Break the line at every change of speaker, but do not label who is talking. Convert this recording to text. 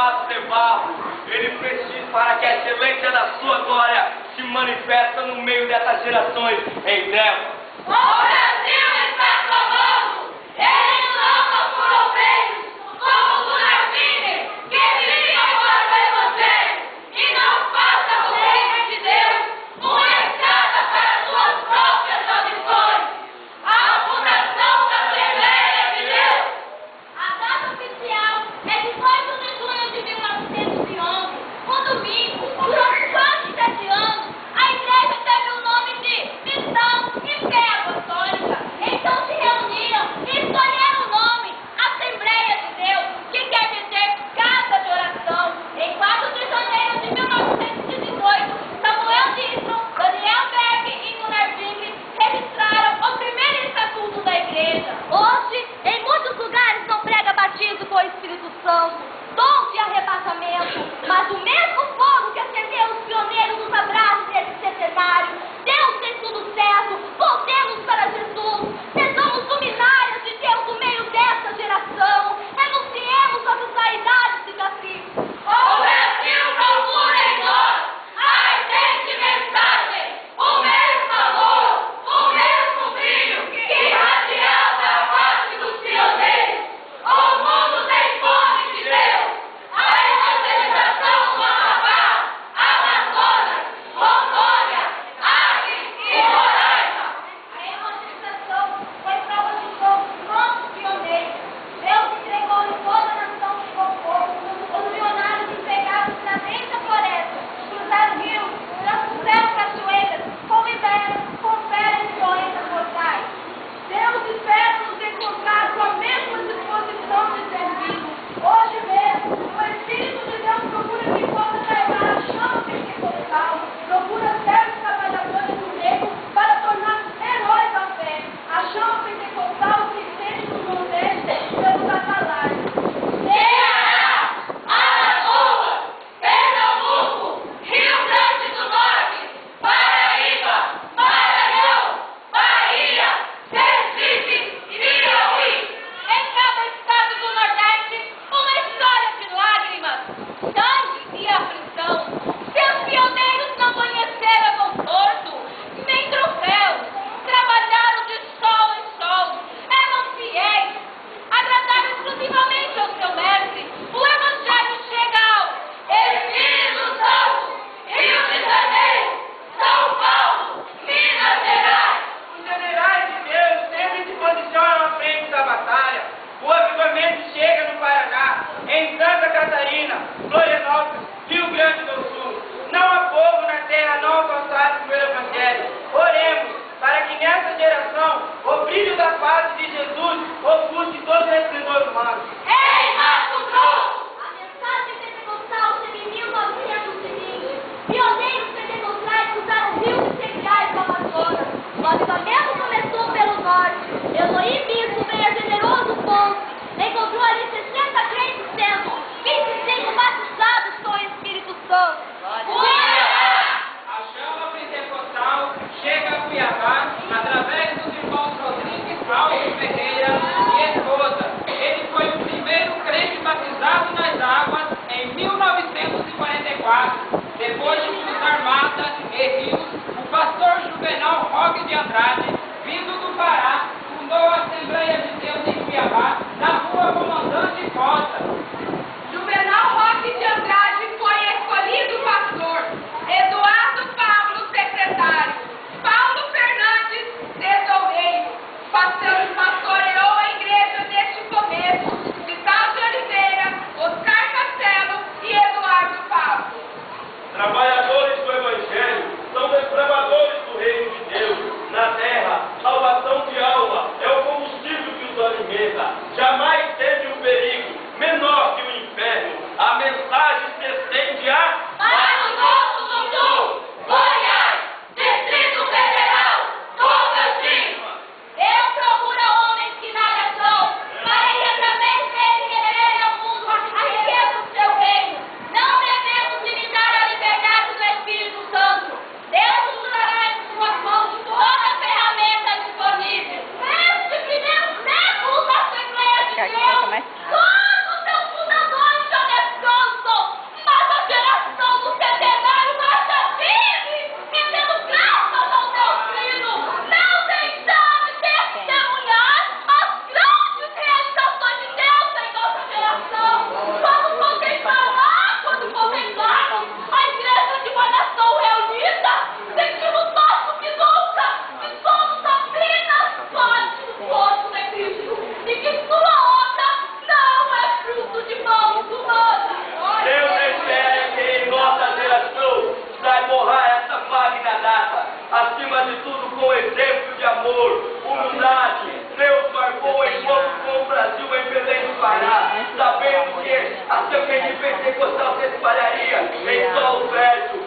vaso de barro. Ele precisa para que a excelência da sua glória se manifesta no meio dessas gerações em trevas.
O Brasil está clamando! Ele clama por ovelhos, como do Narcine, que vivem para o Evangelho, e não faça do reino de Deus uma escada para suas próprias ambições. A fundação da Assembleia de Deus. A data oficial é 18 de junho de 1911, um domingo. Durante quase 7 anos, a igreja teve o nome de Missão e Fé Apostólica. Então se reuniram e escolheram o nome Assembleia de Deus, que quer dizer Casa de Oração. Em 4 de janeiro de 1918, Samuel Dixon, Daniel Beck e Gunnar Ving registraram o primeiro estatuto da igreja. Hoje, em muitos lugares não prega batismo com o Espírito Santo, dom de arrebatamento, mas o mesmo fogo que acendeu os pioneiros dos abraços desse centenário. Deus tem tudo certo, voltemos para Jesus, sejamos luminárias de Deus no meio dessa geração, renunciemos às vaidades e caprichos. O Brasil procura em nós a ardente mensagem, o mesmo amor, o mesmo brilho que irradiava a face dos pioneiros. O mundo tem fome de Deus. A evangelização do Amapá, Amazonas, Rondônia, Acre e Roraima. A evangelização foi prova de fogo dos nossos pioneiros. Deus entregou em toda a nação que conforme os milionários empregados na densa floresta, cruzaram rios, transpuseram cachoeiras, com ideias, com férias e doenças mortais. Deus espera nos encontrar com a mesma disposição de servir. Hoje mesmo, o Espírito de Deus procura que possa carregar a chama pentecostal, procura servos trabalhadores do reino para tornar heróis da fé. A chama pentecostal que sente no Nordeste pelos atalaios. Ceará, Alagoas, Pernambuco, Rio Grande do Norte, Paraíba, Maranhão, Bahia, Recife e Piauí. Em cada estado do Nordeste, uma história de lágrimas, sangue e aflição. Seus pioneiros não conheceram conforto, nem troféus. Trabalharam de sol em sol, eram fiéis, agradaram exclusivamente ao seu mestre. O Evangelho chega ao Espírito Santo, Rio de Janeiro, São Paulo, Minas Gerais.
Os generais de Deus sempre se posicionam à frente da batalha. O avivamento chega no Paraná, em Santa Catarina, Florianópolis, Rio Grande do Sul. Não há povo na terra não alcançado pelo Evangelho. Oremos para que nessa geração o brilho da face de Jesus ofusque todo o esplendor humano.
Ei, Mato Grosso! A mensagem pentecostal chega em 1920. Pioneiros pentecostais usaram rios incendiários do Amazonas. O avivamento começou pelo norte. Elohim Bispo veio generoso ponto. Encontrou ali 60 crentes sendo 25 batizados com o Espírito Santo.
A chama pentecostal chega a Cuiabá através dos irmãos Rodrigues Alves Ferreira e esposa. Ele foi o primeiro
rede pentecostal se espalharia em solo velho.